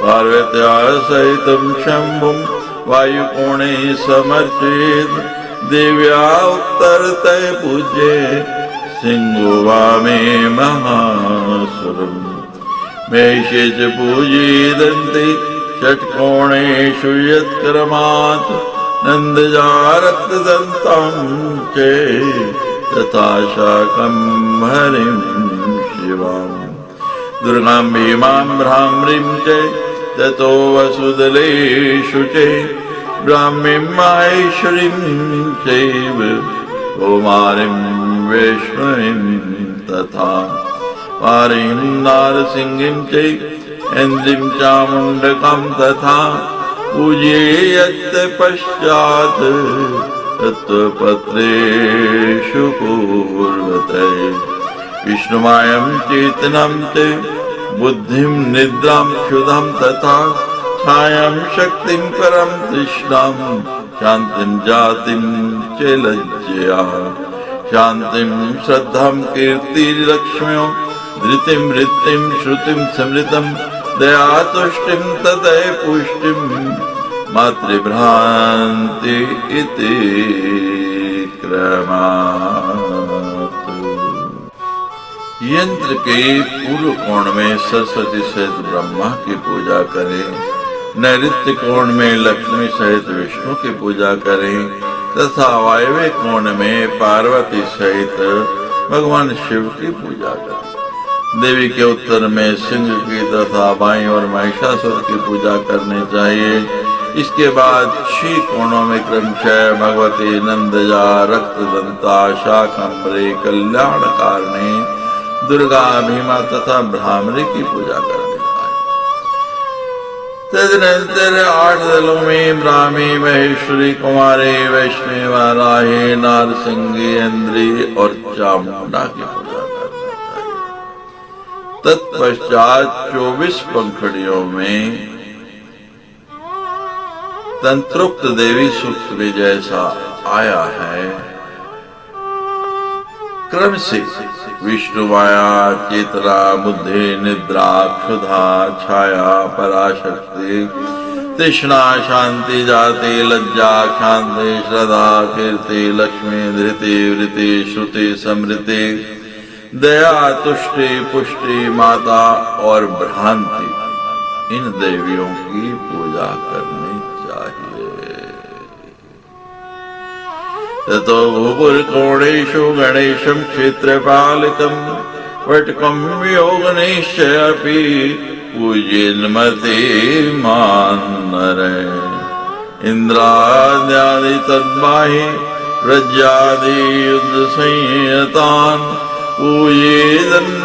पार्वत्या सहितं शंभुं वायुकोणे समर्चयेत् देव्या उत्तरते पूज्ये सिंहो वामे महासुरम् मेषे च पूजयेदन्ते षट्कोणेषु यत्क्रमात् नन्दजारक्तदन्तं च तथा शाकं हरिं शिवां दुर्गां भीमां भ्राम्रीं च ततो वसुदलेषु च ब्राह्मीं माहेश्वरीं चैव कौमारीं वैष्णवीं तथा वारीं नारसिंहीं च इन्द्रीं चामुण्डकं तथा पूजयेत् पश्चात् तत्पत्रेषु पूर्वते विष्णुमायं चेतनं च बुद्धिं निद्रां क्षुधां तथा छायां शक्तिं परं तृष्णां शान्तिं जातिं च लज्जया शान्तिं श्रद्धां कीर्तिर्लक्ष्म्यो धृतिं वृत्तिं श्रुतिं स्मृतं दया तुष्टिं तदय पुष्टिं मातृभ्रान्ति इति क्रमात्। यंत्र के पूर्व कोण में सरस्वती सहित ब्रह्मा की पूजा करें, नैऋत्य कोण में लक्ष्मी सहित विष्णु की पूजा करें तथा वायव्य कोण में पार्वती सहित भगवान शिव की पूजा करें। देवी के उत्तर में सिंह की तथा बाईं और महिषासुर की पूजा करनी चाहिए। इसके बाद 6 कोणों में क्रमशः भगवती नंदजा, रक्तदंता, शाकंभरी, कल्याणकारिणी, दुर्गा, भीमा तथा भ्रामरी की पूजा करने आई। तदनंतर 8 दलों में ब्राह्मी, महेश्वरी, कुमारी, वैष्णवी, वाराही, नारसिंगी, इंद्री और चामुंडा की पूजा करनी चाहिए। तत्पश्चात 24 पंखुड़ियों में तंत्रोक्त देवी सूक्त में जैसा आया है क्रम से विष्णु, माया, चेतना, बुद्धि, निद्रा, क्षुधा, छाया, पराशक्ति, तृष्णा, शांति, जाति, लज्जा, शांति, श्रद्धा, कीर्ति, लक्ष्मी, धृति, वृत्ति, श्रुति, समृद्धि, दया, तुष्टि, पुष्टि, माता और भ्रांति, इन देवियों की पूजा करनी चाहिए। ततो भूपुरकोणेषु गणेशं क्षेत्रपालिकं वटकं योगनिश्चयपि पूज्यन्मते मान्नरे। इंद्राद्यादि तद्बाहि प्रज्यादि युद्ध संयतान् पूजेदन्यारीत्या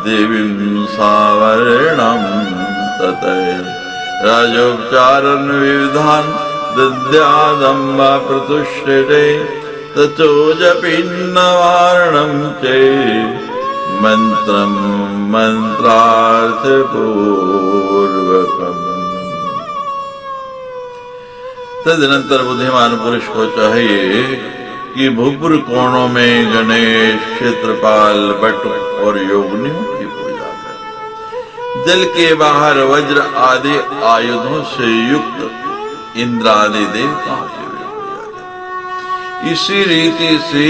देवीं सावर्णं ततः राजोपचारन् विविधान् दद्यादम्बा प्रतुष्टते ततो जपिन्नवारणं चे मंत्रं मंत्रार्थपूर्वकम्। तदनंतर बुद्धिमान पुरुष को चाहिए कि भूपुर कोणों में गणेश, क्षेत्रपाल, बट और योगिनियों की पूजा करें। जल के बाहर वज्र आदि आयुधों से युक्त इंद्र आदि देवताओं की पूजा करें। इसी रीति से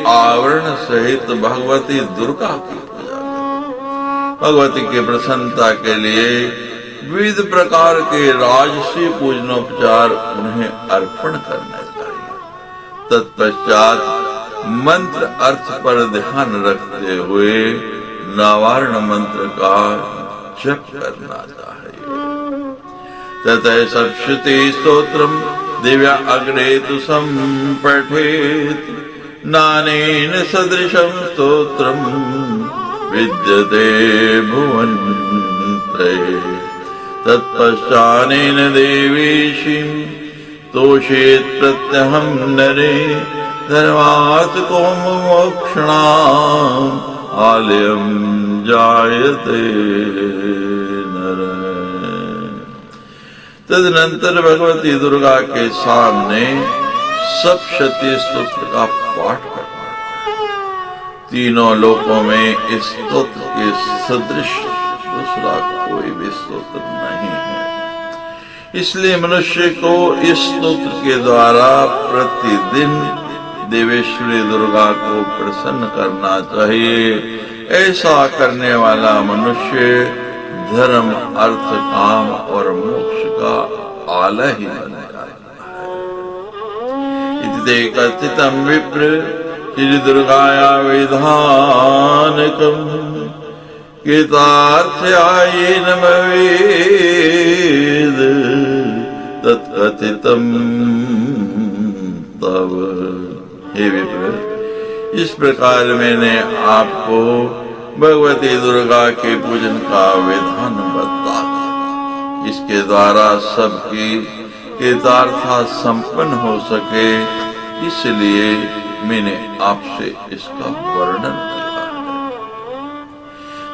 आवरण सहित भगवती दुर्गा की पूजा करें। भगवती की प्रसन्नता के लिए विविध प्रकार के राजसी पूजनोपचार उन्हें अर्पण करने चाहिए। तत्पश्चात मंत्र अर्थ पर ध्यान रखते हुए नवारण मंत्र का जप करना चाहिए। ततः सप्तशती स्तोत्रम दिव्या अग्रे तु संपठेत नानेन सदृशं स्तोत्रम विद्यते भुवनत्रये। तत्पश्चानेन देवीशीं तोषेत प्रत्यहं नरे धर्मात् को मोक्षणाम् आलयं जायते नर। तदनंतर भगवती दुर्गा के सामने सप्तशती स्तोत्र का पाठ करना। तीनों लोकों में इस स्तोत्र के सदृश दूसरा कोई भी स्तोत्र नहीं है। इसलिए मनुष्य को इस स्तोत्र के द्वारा प्रतिदिन देवेश्वरी दुर्गा को प्रसन्न करना चाहिए। ऐसा करने वाला मनुष्य धर्म, अर्थ, काम और मोक्ष का आलय ही बन जाता है। इति कथितं विप्र श्री दुर्गाया विधानकम् कृतार्थ्यायेन भवेद् तत्कथितं तव। हे विप्र, इस प्रकार मैंने आपको भगवती दुर्गा के पूजन का विधान बता दिया। इसके द्वारा सबकी कृतार्था संपन्न हो सके, इसलिए मैंने आपसे इसका वर्णन किया है।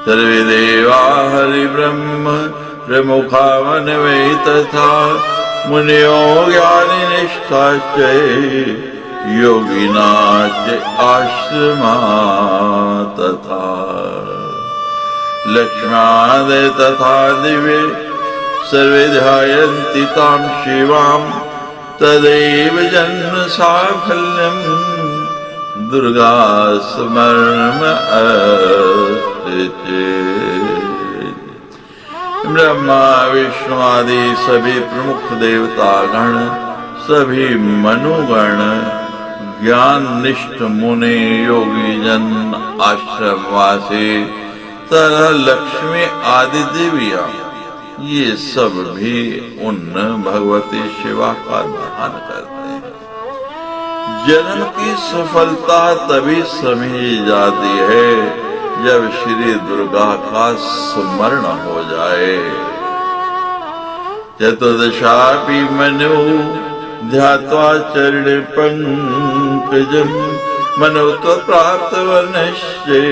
सर्वे देवा हरि ब्रह्म प्रमुखा मनवे तथा मुनियो ज्ञानी निष्ठाश्च योगिनाच आश्रमा तथा लक्ष्म्यादय तथा दिव्य सर्वे ध्यायन्ति तां शिवां तदैव जन्म साफल्यं दुर्गा स्मरणम् अस्ति चेत्। ब्रह्मा विष्णु आदि सभी प्रमुख देवता गण, सभी मनुगण, ज्ञान निष्ठ मुनि, योगी जन, आश्रमवासी तथा लक्ष्मी आदि देवियां ये सब भी उन भगवती शिवा का ध्यान करते हैं। जन्म की सफलता तभी समझी जाती है जब श्री दुर्गा का स्मरण हो जाए। चतुर्दशापि मनो ध्यात्वा चरण पंकजम मनो तो प्राप्त वनश्चे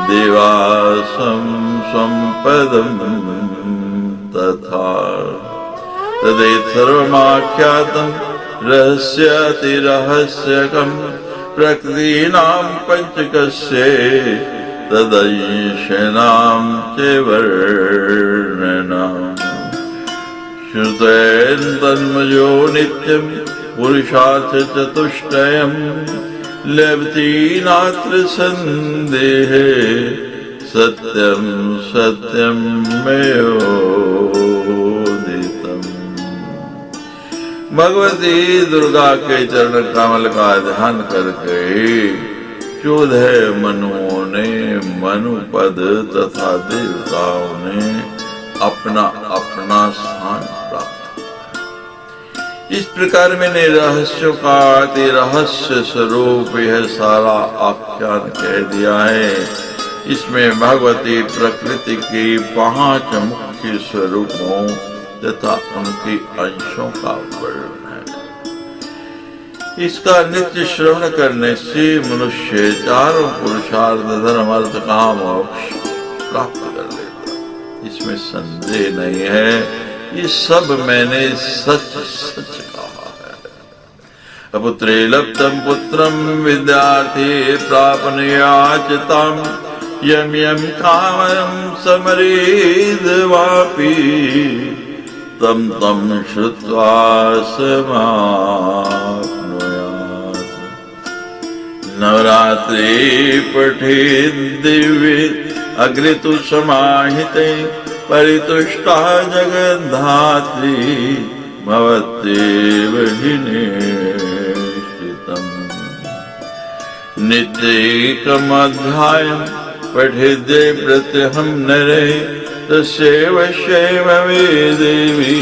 देवासं संपदं तथा तदेत सर्वमाख्यातं रहस्यातिरहस्यकं प्रकृतीनां पंचकस्य तदैषणां च वर्णनम् श्रुतेन तन्मयो नित्यं पुरुषार्थ चतुष्टयम् लभते नात्र संदेहे सत्यं सत्यं मयोदितम्। भगवती दुर्गा के चरण कमल का ध्यान करके 14 मनुओं ने मनुपद तथा देवताओं ने अपना अपना स्थान प्राप्त। इस प्रकार मैंने रहस्यों का अति रहस्य स्वरूप यह सारा आख्यान कह दिया है। इसमें भगवती प्रकृति की 5 मुख्य स्वरूपों तथा उनके अंशों का वर्णन है। इसका नित्य श्रवण करने से मनुष्य 4 पुरुषार्थ धर्म अर्थ काम मोक्ष प्राप्त कर लेता। इसमें संदेह नहीं है। ये सब मैंने सच सच कहा है। अपुत्रे लब्धं पुत्रं विद्यार्थी प्रापनुयाचताम् यं यं कामं समरेद् वापि तं तं श्रुत्वा समाप्नुयात्। नवरात्रे पठेद् दिव्ये अग्रे तु समाहिते परितुष्टा जगद्धात्री भवत्येव हि निश्चितम्। नित्यैकमध्यायं पठेद्ये प्रत्यहं नरे तस्यैव शैव वे देवी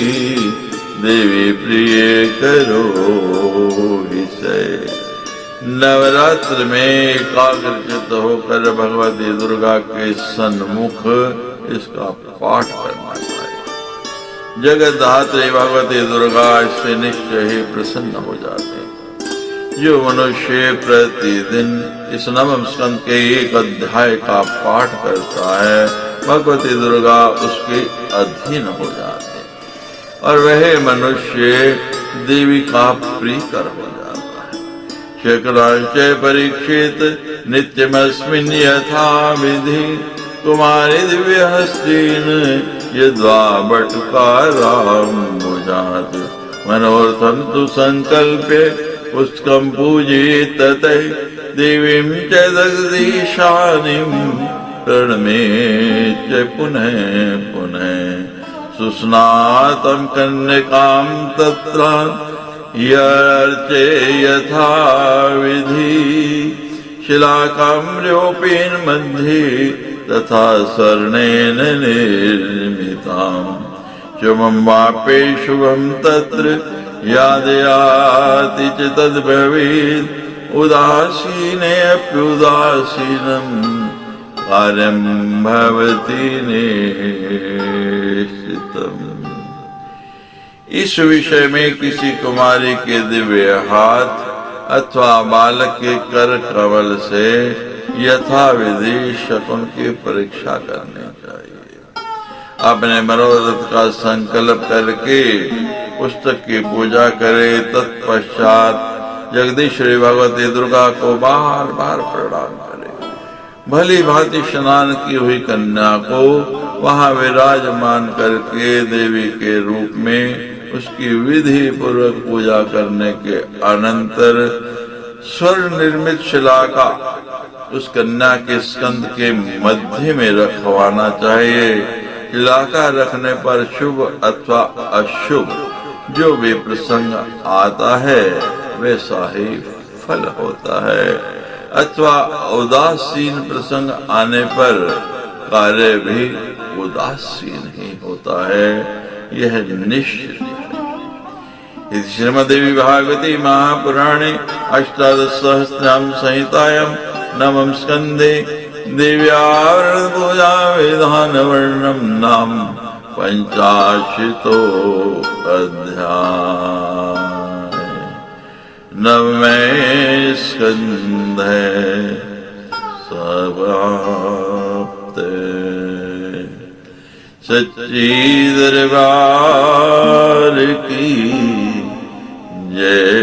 देवी प्रिये करोहि से। नवरात्र में एकाग्रचित्त होकर भगवती दुर्गा के सन्मुख इसका पाठ करना चाहिए। जगद्धात्री भगवती दुर्गा इससे निश्चय ही प्रसन्न हो जाते हैं। जो मनुष्य प्रतिदिन इस नवम स्कंद के 1 अध्याय का पाठ करता है भगवती दुर्गा उसके अधीन हो जाते हैं और वह मनुष्य देवी का प्रियकर हो जाता है। शेखरांच परीक्षित नित्यमस्मिन् यथा विधि कुमारी दिव्य हस्तीन यद्वा बटुकाराम्बुजात् मनोर्थं तु संकल्प्य पुष्कं पूजयेत् ततः देवीं च जगदीशानीं प्रणमेत् च पुनः पुनः सुस्नातं कन्यकां तत्र यर्चे यथा विधि शिलाकाम्योपेन मध्ये तथा स्वर्णेन निर्मिताम् शुभं वापे शुभं तत्र यादयाति च तद्भवेत् उदासीनेऽप्युदासीनं कार्यं भवति निश्चितम्। इस विषय में किसी कुमारी के दिव्य हाथ अथवा बालक के कर कमल से यथाविधि शकुन की परीक्षा करनी चाहिए। अपने मनोरथ का संकल्प करके पुस्तक की पूजा करे। तत्पश्चात जगदीश्वरी भगवती दुर्गा को बार बार प्रणाम करे। भली भांति स्नान की हुई कन्या को वहां विराजमान करके देवी के रूप में उसकी विधि पूर्वक पूजा करने के अनंतर स्वर्ण निर्मित शिला का उस कन्या के स्कंद के मध्य में रखवाना चाहिए। शिला का रखने पर शुभ अथवा अशुभ जो भी प्रसंग आता है वैसा ही फल होता है, अथवा उदासीन प्रसंग आने पर कार्य भी उदासीन नहीं होता है, यह निश्चित है। इति श्रीमद्देवी भागवते महापुराणे अष्टादशसहस्राम संहितायां नवम स्कंदे दिव्यावृतपूजा विधान वर्णम नाम पंचाशीतो अध्याय। नवमे स्कंधे समाप्ते। सच्ची दरबार की जय।